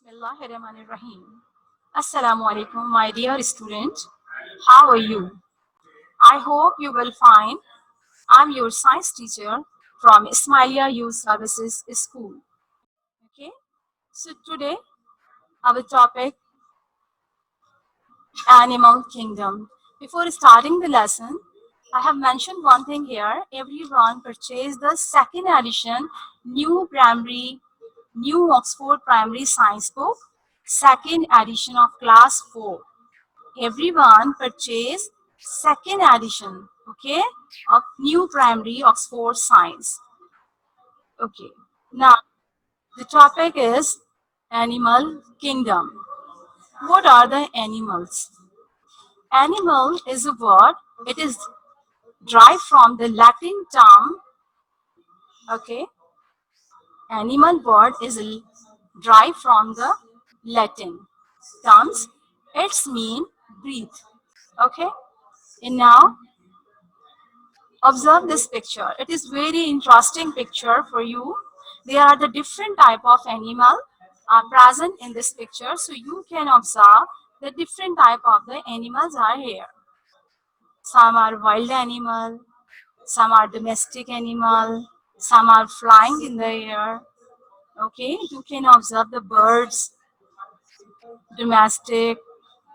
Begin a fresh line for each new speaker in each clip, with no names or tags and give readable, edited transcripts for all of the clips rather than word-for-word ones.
Bismillahirrahmanirrahim. Assalamu alaikum, my dear student. How are you? I hope you will fine. I'm your science teacher from Ismailia Youth Services School. Okay, so today our topic Animal Kingdom. Before starting the lesson, I have mentioned one thing here. Everyone purchased the second edition new Oxford Primary Science book, second edition of class 4. Everyone purchase second edition, okay, of new primary Oxford Science. Okay, now the topic is Animal Kingdom. What are the animals? Animal is a word. It is derived from the Latin term. Okay, animal word is derived from the Latin terms. Its mean breathe. Okay, and now observe this picture. It is very interesting picture for you. There are the different type of animal present in this picture, so you can observe the different type of the animals are here. Some are wild animal, some are domestic animal, some are flying in the air. Okay, you can observe the birds, domestic,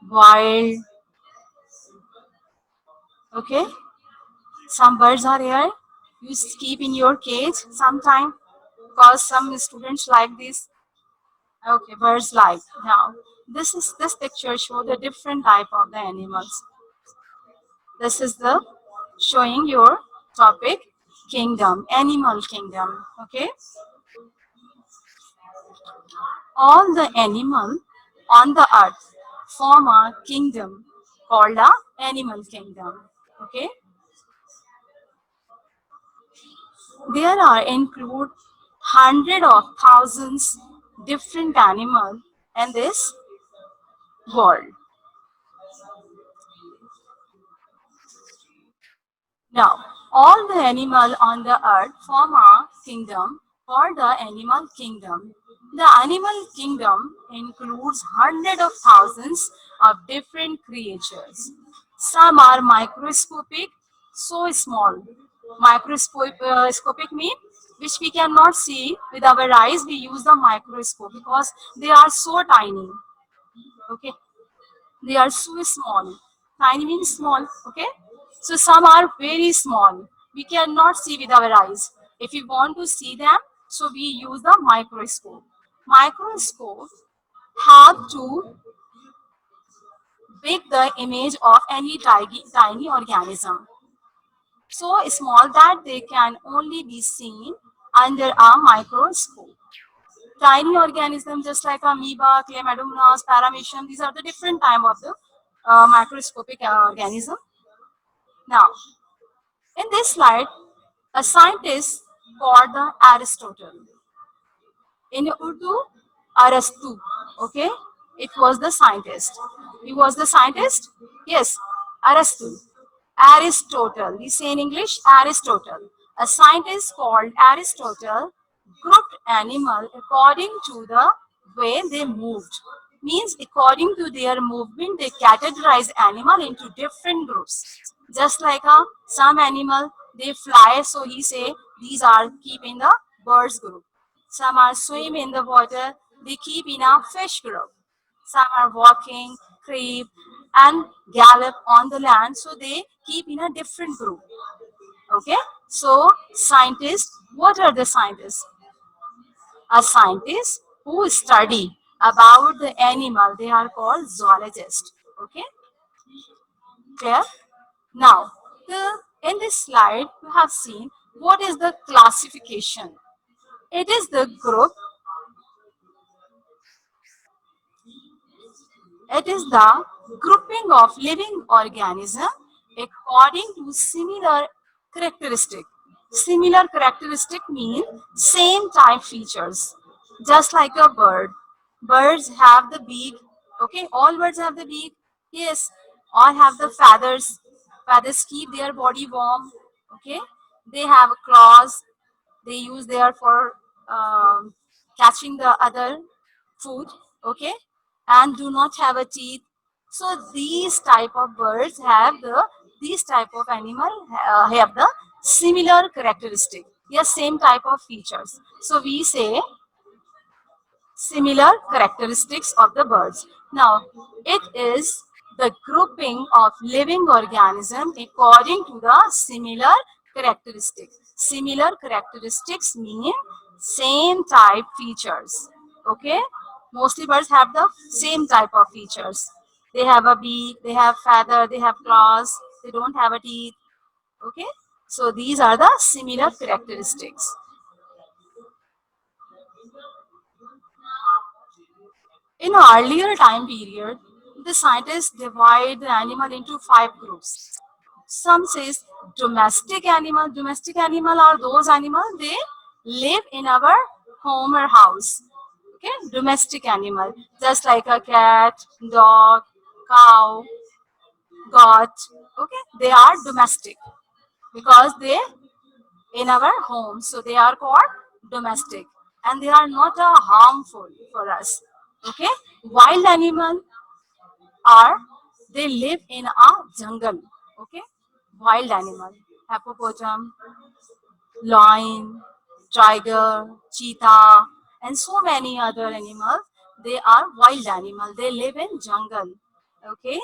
wild. Okay, some birds are here. You keep in your cage sometime because some students like this. Okay, birds like. Now, this picture show the different type of the animals. This is the showing your topic kingdom, animal kingdom. Okay, all the animal on the earth form a kingdom called a animal kingdom. Okay, there are include hundred of thousands different animals in this world. Now, all the animal on the earth form a kingdom called the animal kingdom. The animal kingdom includes hundreds of thousands of different creatures. Some are microscopic, so small. Microscopic mean which we cannot see with our eyes. We use the microscope because they are so tiny. Okay, they are so small. Tiny means small, okay? So some are very small. We cannot see with our eyes. If we want to see them, so we use the microscope. Microscope have to pick the image of any tiny organism. So small that they can only be seen under a microscope. Tiny organisms just like amoeba, chlamydomonas, paramecium, these are the different type of the microscopic organism. Now, in this slide, a scientist called the Aristotle. In Urdu, Arastu. Okay, it was the scientist. He was the scientist. Yes, Arastu. Aristotle. We say in English Aristotle. A scientist called Aristotle grouped animal according to the way they moved. Means according to their movement, they categorize animal into different groups. Just like some animal they fly, so he say these are keep in the birds group. Some are swim in the water, they keep in a fish group. Some are walking, creep, and gallop on the land, so they keep in a different group. Okay, so scientists, what are the scientists? A scientist who study about the animal, they are called zoologists. Okay, clear? Now, in this slide, you have seen what is the classification. It is the group. It is the grouping of living organism according to similar characteristic. Similar characteristic mean same type features, just like a bird. Birds have the beak. Okay, all birds have the beak. Yes, all have the feathers. Feathers keep their body warm. Okay, they have claws. They use there for catching the other food. okay, and do not have a teeth. So these type of birds have these type of animal have the similar characteristic. Yes, same type of features. So we say similar characteristics of the birds. Now, it is the grouping of living organism according to the similar characteristics. Similar characteristics mean same type features. Okay? Mostly birds have the same type of features. They have a beak, they have feather, they have claws, they don't have a teeth. Okay? So these are the similar characteristics. In earlier time period, the scientists divide the animal into five groups. Some says domestic animal. Domestic animal are those animals they live in our home or house. Okay, domestic animal, just like a cat, dog, cow, goat. Okay, they are domestic because they in our home, so they are called domestic, and they are not harmful for us. Okay, wild animal are they live in a jungle. Okay, wild animal, hippopotamus, lion, tiger, cheetah, and so many other animals. They are wild animal. They live in jungle. Okay,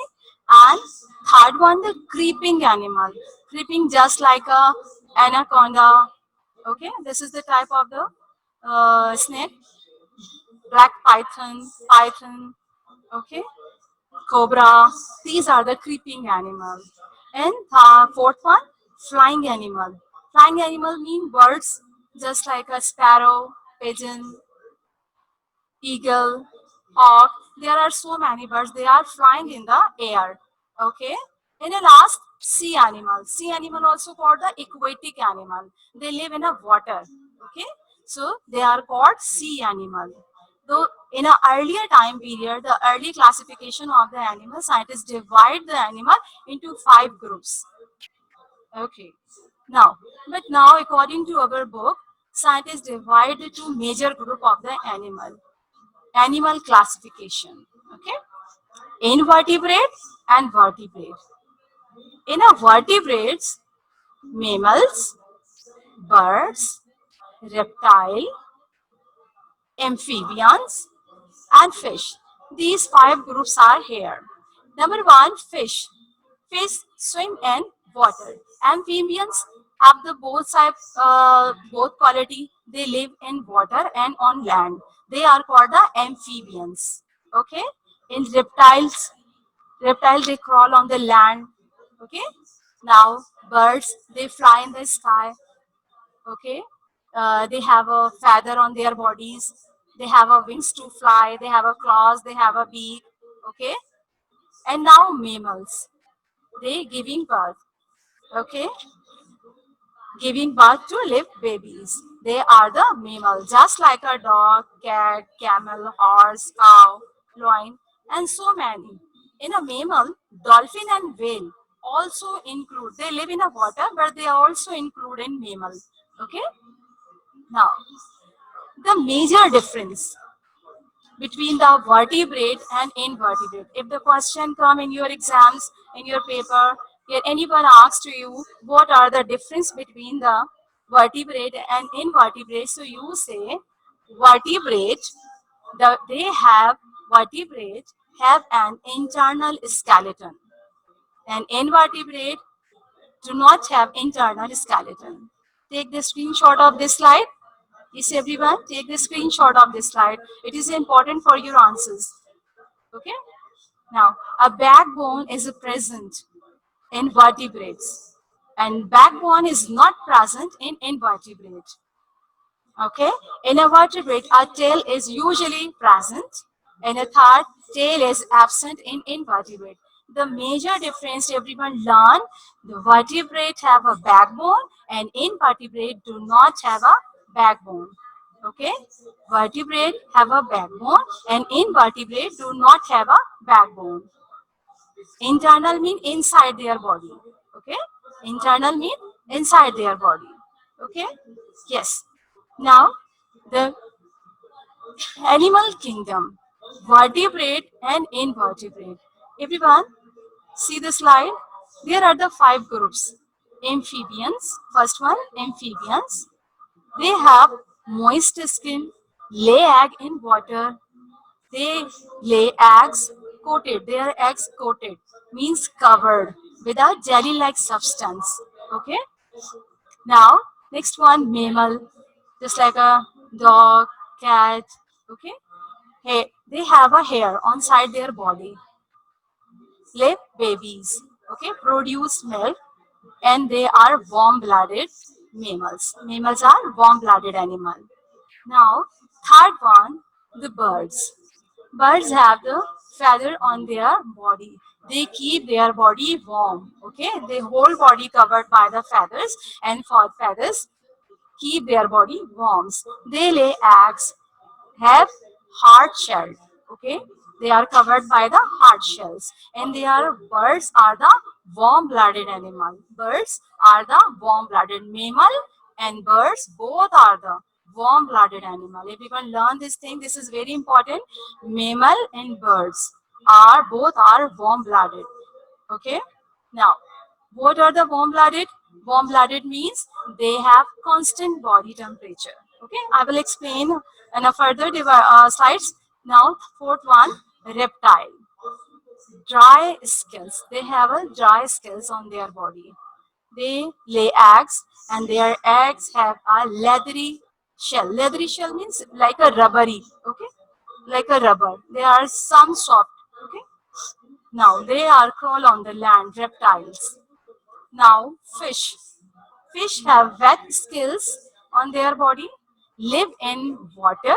and third one, the creeping animal, creeping just like a anaconda. Okay, this is the type of the snake, black python. Okay, cobra. These are the creeping animals. And fourth one, flying animal. Flying animal mean birds, just like a sparrow, pigeon, eagle, hawk. There are so many birds. They are flying in the air. Okay. And the last, sea animal. Sea animal also called the aquatic animal. They live in a water. Okay. So they are called sea animal. Though in an earlier time period, the early classification of the animal, scientists divide the animal into five groups. Okay. Now according to our book, scientists divide the two major group of the animal classification. Okay, invertebrate and vertebrate. In a vertebrates, mammals, birds, reptile, amphibians, and fish. These five groups are here. Number one, fish. Fish swim in water. Amphibians have the both quality. They live in water and on land. They are called the amphibians. Okay. In reptiles they crawl on the land. Okay. Now birds they fly in the sky. Okay, they have a feather on their bodies, they have a wings to fly, they have a claws, they have a beak. Okay, and now mammals, they giving birth. Okay, giving birth to live babies. They are the mammal, just like a dog, cat, camel, horse, cow, lion, and so many. In a mammal, dolphin and whale also include. They live in a water, but they are also include in mammal. Okay. Now, the major difference between the vertebrate and invertebrate. If the question come in your exams, in your paper, if anyone asks to you what are the difference between the vertebrate and invertebrate, so you say vertebrate, they have vertebrate have an internal skeleton, and invertebrate do not have internal skeleton. Take the screenshot of this slide. Yes, everyone, take the screenshot of this slide. It is important for your answers. Okay. Now, a backbone is present in vertebrates, and backbone is not present in invertebrate. Okay. In a vertebrate, a tail is usually present. In a third, tail is absent in invertebrate. The major difference everyone learn, the vertebrate have a backbone and invertebrate do not have a backbone. Okay, vertebrate have a backbone and invertebrate do not have a backbone. Internal mean inside their body. Okay, internal mean inside their body. Okay, yes. Now the animal kingdom. vertebrate and invertebrate. Everyone, see the slide. There are the 5 groups. Amphibians, first one, amphibians. They have moist skin, lay egg in water. They lay eggs coated, their eggs coated, means covered with a jelly-like substance. Okay. Now, next one, mammal, just like a dog, cat. Okay. Hey, they have a hair on side their body. Lay babies. Okay, produce milk, and they are warm-blooded mammals. Mammals are warm-blooded animal. Now, third one, the birds. Birds have the feather on their body. They keep their body warm. Okay, their whole body covered by the feathers, and for feathers keep their body warm. They lay eggs, have hard shell. Okay, they are covered by the hard shells, and they are birds are the warm-blooded animal. Birds are the warm-blooded mammal, and birds both are the warm-blooded animal. If you can learn this thing, this is very important. Mammal and birds are both are warm-blooded. Okay. Now, what are the warm-blooded? Warm-blooded means they have constant body temperature. Okay, I will explain in a further slides. Now, fourth one, reptile. Dry scales. They have a dry scales on their body. They lay eggs, and their eggs have a leathery shell. Leathery shell means like a rubbery. Okay, like a rubber. They are some soft. Okay. Now they are crawl on the land. Reptiles. Now, fish. Fish have wet scales on their body, live in water,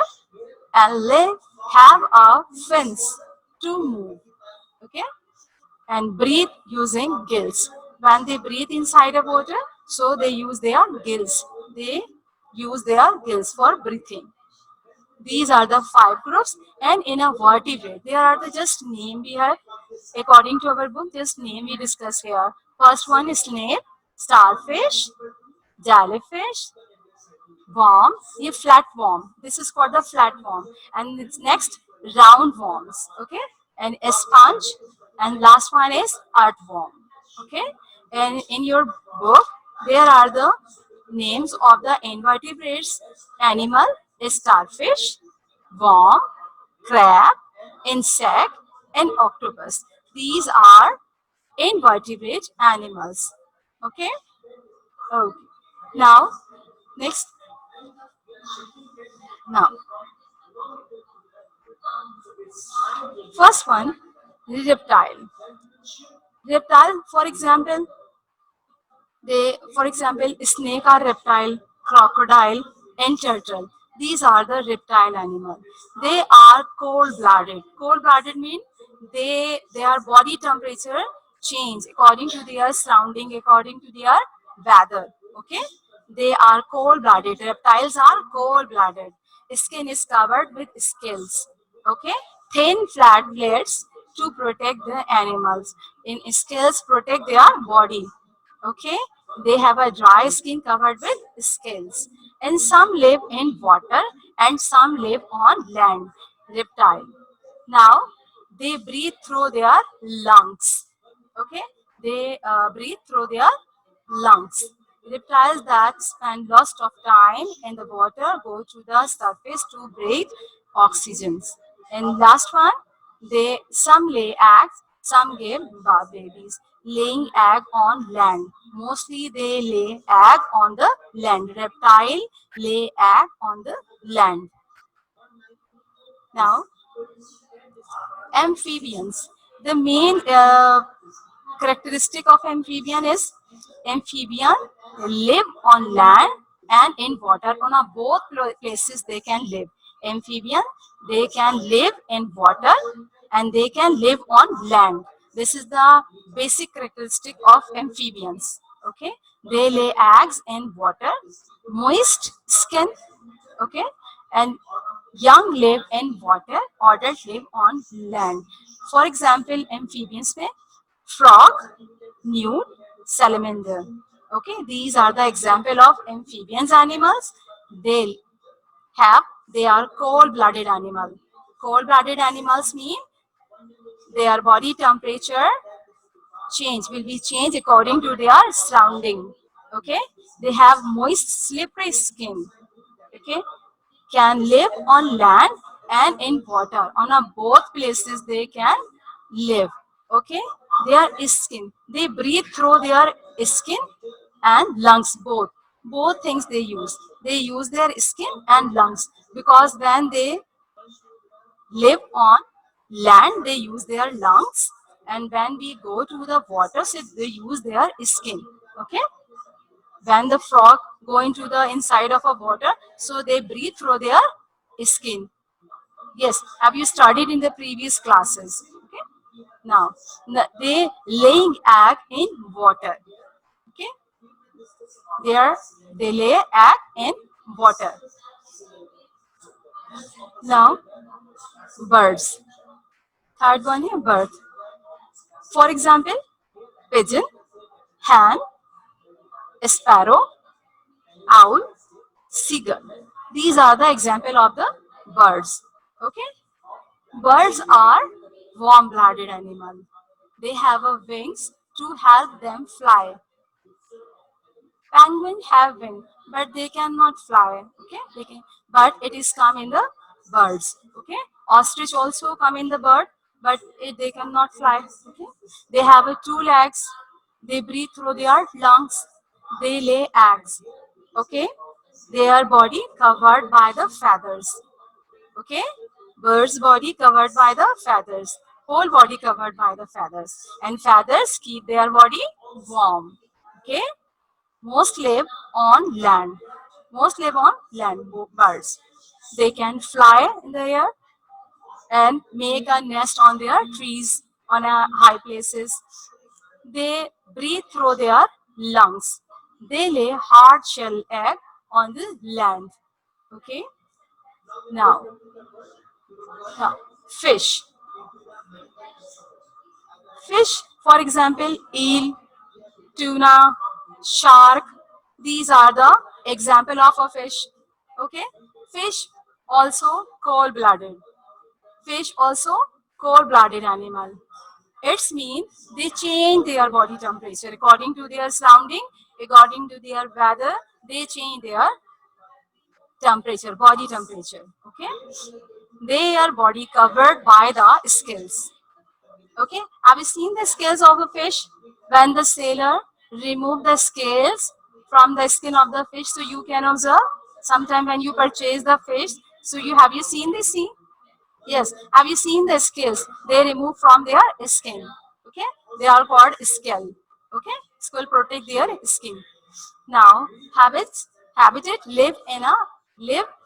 and have a fins to move. Okay, and breathe using gills. When they breathe inside a water, so they use their gills. They use their gills for breathing. These are the 5 groups, and in a vertebrate, there are the just name we have according to our book. Just name we discuss here. First one is snail, starfish, jellyfish, worm, ये flat worm. This is called the flat worm. And it's next round worms. Okay, and a sponge, and last one is earthworm. Okay, and in your book there are the names of the invertebrates animal: starfish, worm, crab, insect, and octopus. These are invertebrate animals. Okay. Okay. Now, next. Now, first one, reptile. Reptile, for example, snake are reptile, crocodile, and turtle. These are the reptile animal. They are cold-blooded. Cold-blooded mean their body temperature change according to their surrounding, according to their weather. Okay, they are cold-blooded. Reptiles are cold-blooded. Skin is covered with scales. Okay, thin flat blades to protect the animals. In scales protect their body. Okay, they have a dry skin covered with scales, and some live in water and some live on land. Reptile. Now they breathe through their lungs. Okay, they breathe through their lungs. Reptiles that spend lots of time in the water go to the surface to breathe oxygen. And last one, they some lay eggs, some give babies. Laying egg on land. Mostly they lay egg on the land. Reptile lay egg on the land. Now, amphibians. The main characteristic of amphibian is amphibian live on land and in water. On a both places they can live. Amphibian, they can live in water and they can live on land. This is the basic characteristic of amphibians. Okay, they lay eggs in water, moist skin. Okay, and young live in water, adult live on land. For example, amphibians में frog, newt, salamander. Okay, these are the example of amphibians animals. They they are cold-blooded animal. Cold-blooded animals mean their body temperature will be changed according to their surrounding. Okay, they have moist, slippery skin. Okay, can live on land and in water. On both places they can live. Okay, their skin, they breathe through their skin and lungs, both things they use. They use their skin and lungs, because when they live on land they use their lungs, and when we go to the water so they use their skin. Okay, when the frog go into the inside of a water, so they breathe through their skin. Yes, have you studied in the previous classes? Okay, now they laying egg in water. Okay, they lay egg in water. Now birds. Third one here, bird. For example, pigeon, hen, sparrow, owl, seagull. These are the example of the birds. Okay, birds are warm-blooded animal. They have a wings to help them fly. Penguin have wings, but they cannot fly. Okay, but it is come in the birds. Okay, ostrich also come in the bird, but they cannot fly. Okay, they have two legs. They breathe through their lungs. They lay eggs. Okay, their body covered by the feathers. Okay, bird's body covered by the feathers. Whole body covered by the feathers, and feathers keep their body warm. Okay, most live on land. Most live on land, birds. They can fly in the air and make a nest on their trees, on high places. They breathe through their lungs. They lay hard shell egg on the land. Okay. Now, now fish. Fish, for example, eel, tuna, shark. These are the example of a fish. Okay, fish also cold-blooded. Fish also cold-blooded animal. It's mean they change their body temperature according to their surrounding, according to their weather. They change their temperature, body temperature. Okay, their body covered by the scales. Okay, have you seen the scales of a fish? When the sailor remove the scales from the skin of the fish, so you can observe. Sometime when you purchase the fish, so you seen this scene? Yes. Have you seen the scales? They remove from their skin. Okay, they are called scale. Okay, scale protect their skin. Now, habitat live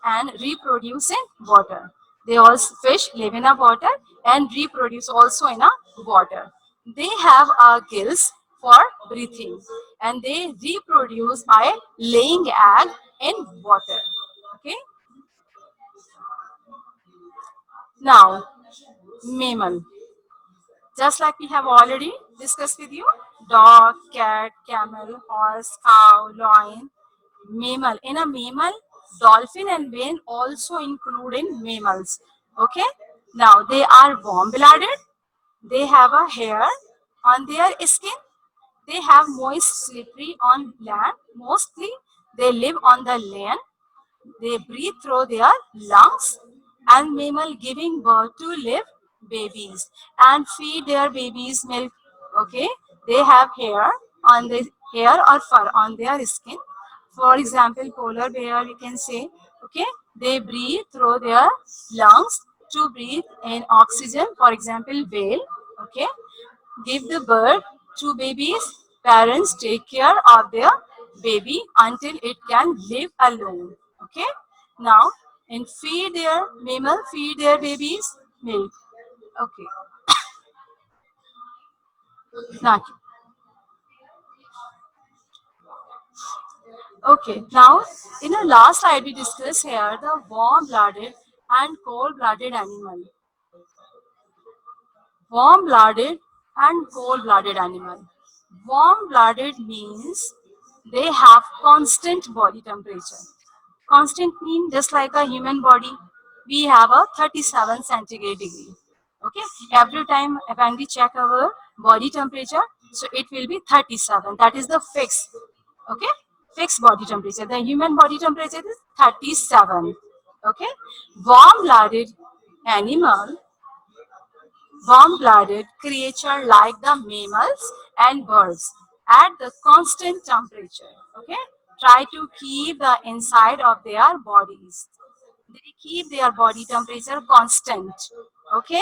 and reproduce in water. They also fish live in a water and reproduce also in a water. They have gills for breathing, and they reproduce by laying egg in water. Okay. Now, mammal. Just like we have already discussed with you, dog, cat, camel, horse, cow, lion, mammal. In a mammal, dolphin and whale also include in mammals. Okay. Now they are warm-blooded. They have a hair on their skin. They have moist, slippery on land. Mostly, they live on the land. They breathe through their lungs, and mammal giving birth to live babies and feed their babies milk. Okay, they have hair or fur on their skin. For example, polar bear we can say. Okay, they breathe through their lungs to breathe in oxygen. For example, whale. Okay, give the birth to babies. Parents take care of their baby until it can live alone. Okay. Now, and feed their babies milk. Okay. Now, okay. Now, in the last slide we discussed here the warm-blooded and cold-blooded animal. Warm-blooded and cold-blooded animal. Warm-blooded means they have constant body temperature. Constant means just like a human body. we have a 37 centigrade degree. Okay, every time when we check our body temperature, so it will be 37. That is the fixed. Okay, fixed body temperature. The human body temperature is 37. Okay, warm-blooded animal, warm-blooded creature like the mammals and birds at the constant temperature. Okay, try to keep the inside of their bodies. They keep their body temperature constant. Okay,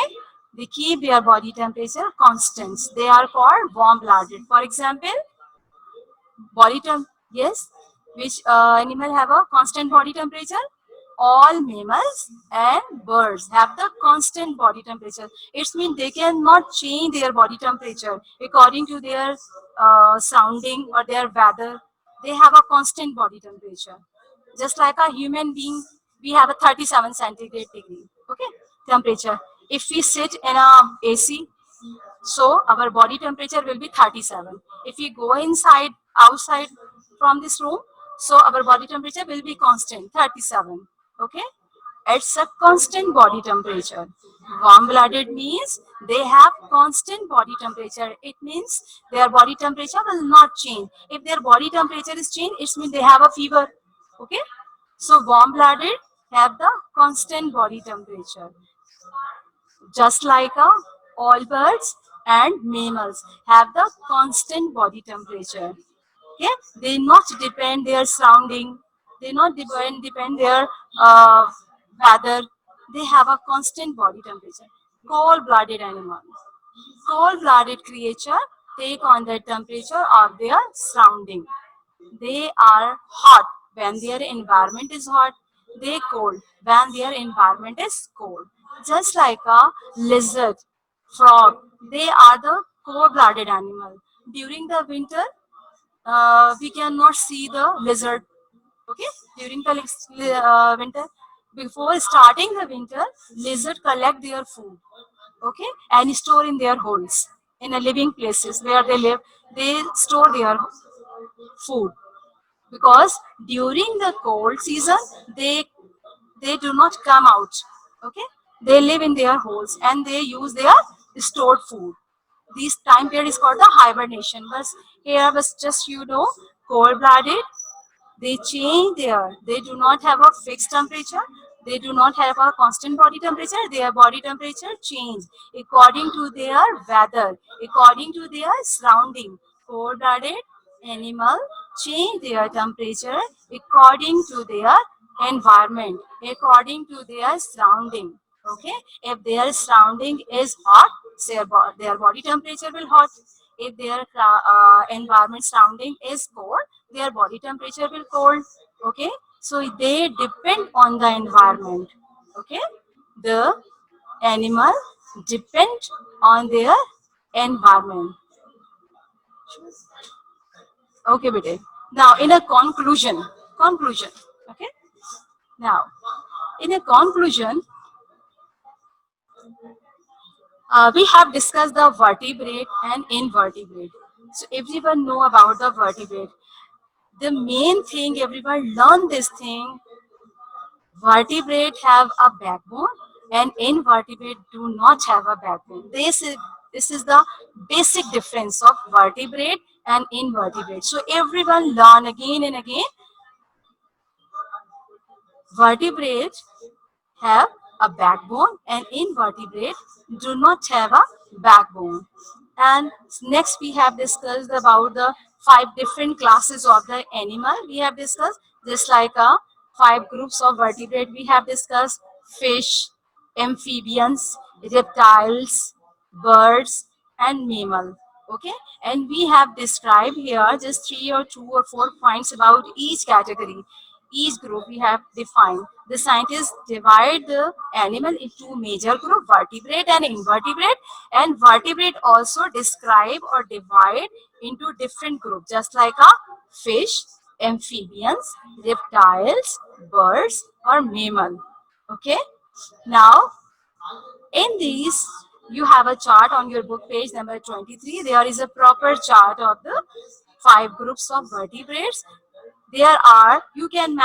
they keep their body temperature constant. They are called warm-blooded. For example, body temp, yes, which animal have a constant body temperature? All mammals and birds have the constant body temperature. It means they cannot change their body temperature according to their surrounding or their weather. They have a constant body temperature. Just like a human being, we have a 37 centigrade degree, okay, temperature. If we sit in a AC, so our body temperature will be 37. If we go inside, outside from this room, so our body temperature will be constant, 37. Okay? It's a constant body temperature. Warm-blooded means they have constant body temperature. It means their body temperature will not change. If their body temperature is changed, it means they have a fever. Okay? So warm-blooded have the constant body temperature, just like all birds and mammals have the constant body temperature. Okay, they not depend their surrounding, they not depend their uh, weather. They have a constant body temperature. Cold-blooded animal, cold-blooded creature take on the temperature of their surrounding. They are hot when their environment is hot. They cold when their environment is cold. Just like a lizard, frog, they are the cold-blooded animal. During the winter, we cannot see the lizard. Okay, during the winter, before starting the winter, lizard collect their food. Okay, and store in their holes in a living places where they live. They store their food because during the cold season they do not come out. Okay, they live in their holes and they use their stored food. This time period is called the hibernation. But here was just, cold-blooded, they change they do not have a fixed temperature, they do not have a constant body temperature. Their body temperature change according to their weather, according to their surrounding. Cold-blooded animal change their temperature according to their environment, according to their surrounding. Okay, if their surrounding is hot, their body temperature will hot. If their environment surrounding is cold, their body temperature will cold. Okay, so they depend on the environment. Okay, the animal depend on their environment. Okay, bete. Now in a conclusion. Okay, now in a conclusion, we have discussed the vertebrate and invertebrate. So everyone know about the vertebrate. The main thing, everyone learn this thing: vertebrate have a backbone and invertebrate do not have a backbone. This is the basic difference of vertebrate and invertebrate. So everyone learn again and again. Vertebrate have a backbone and invertebrate do not have a backbone. And next we have discussed about the 5 different classes of the animal. We have discussed just like 5 groups of vertebrate. We have discussed fish, amphibians, reptiles, birds, and mammal. Okay, and we have described here just 3 or 2 or 4 points about each category, each group we have defined. The scientists divide the animal into major group, vertebrate and invertebrate, and vertebrate also describe or divide into different groups, just like a fish, amphibians, reptiles, birds, or mammal. Okay, now in these, you have a chart on your book page number 23. There is a proper chart of the 5 groups of vertebrates. There are, you can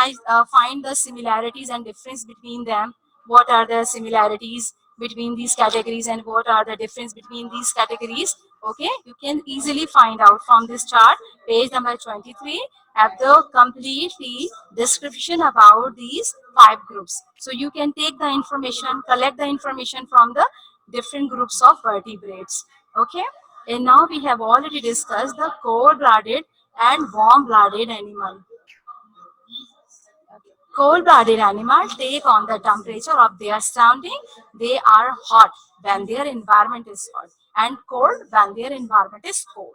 find the similarities and difference between them. what are the similarities between these categories and what are the difference between these categories. Okay, you can easily find out from this chart. Page number 23 have the completely description about these 5 groups. So you can take the information, collect the information from the different groups of vertebrates. Okay, and now we have already discussed the cold-blooded and warm-blooded animal. Cold-blooded animals take on the temperature of their surrounding. They are hot when their environment is hot and cold when their environment is cold.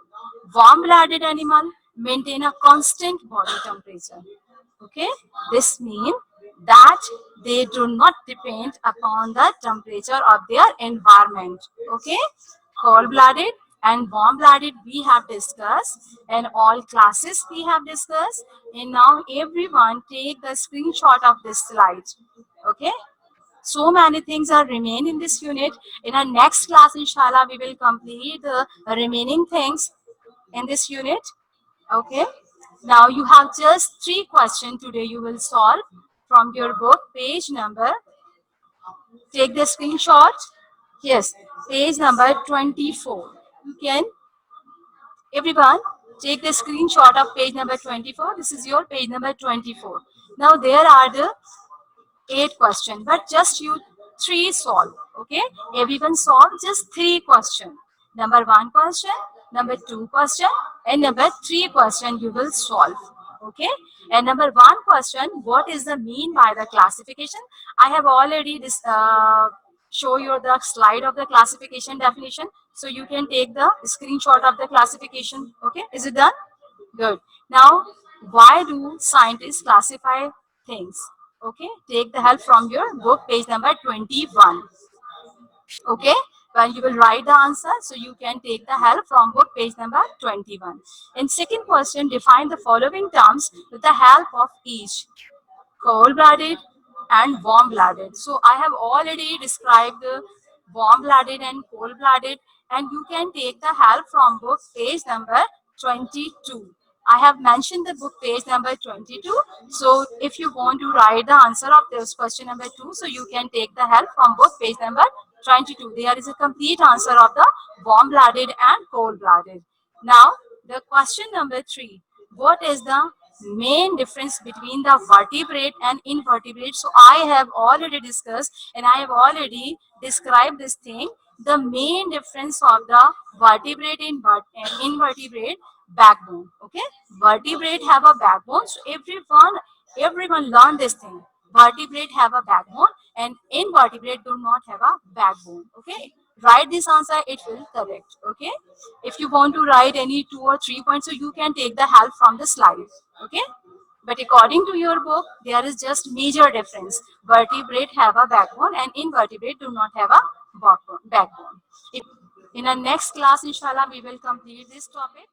Warm-blooded animals maintain a constant body temperature. Okay, this means that they do not depend upon the temperature of their environment. Okay, cold-blooded and warm-blooded we have discussed, and all classes we have discussed, and now everyone take the screenshot of this slide. Okay, so many things are remain in this unit. In our next class, inshallah, we will complete the remaining things in this unit. Okay, now you have just 3 questions today you will solve from your book, page number, take the screenshot. Yes, page number 24. You can, everyone, take the screenshot of page number 24. This is your page number 24. Now there are the 8 questions, but just you 3 solve. Okay, everyone solve just 3 questions. Number 1 question, number 2 question, and number 3 question you will solve. Okay, and number 1 question, what is the mean by the classification? I have already show you the slide of the classification definition, so you can take the screenshot of the classification. Okay, is it done? Good. Now, why do scientists classify things? Okay, take the help from your book, page number 21. Okay, when you will write the answer, so you can take the help from book, page number 21. And second question, define the following terms with the help of each: cold-blooded and warm-blooded. So I have already described the warm-blooded and cold-blooded, and you can take the help from book, page number 22. I have mentioned the book, page number 22. So if you want to write the answer of this question number 2, so you can take the help from book, page number 22. There is a complete answer of the warm-blooded and cold-blooded. Now, the question number 3. What is the main difference between the vertebrate and invertebrate? So I have already discussed and I have already described this thing. The main difference of the vertebrate and invertebrate: backbone. Okay, vertebrate have a backbone. So everyone learn this thing. Vertebrate have a backbone and invertebrate do not have a backbone. Okay, write this answer, it will correct. Okay, if you want to write any 2 or 3 points, so you can take the help from the slide. Okay, but according to your book, there is just major difference. Vertebrate have a backbone and invertebrate do not have a backbone. In our next class, inshallah, we will complete this topic.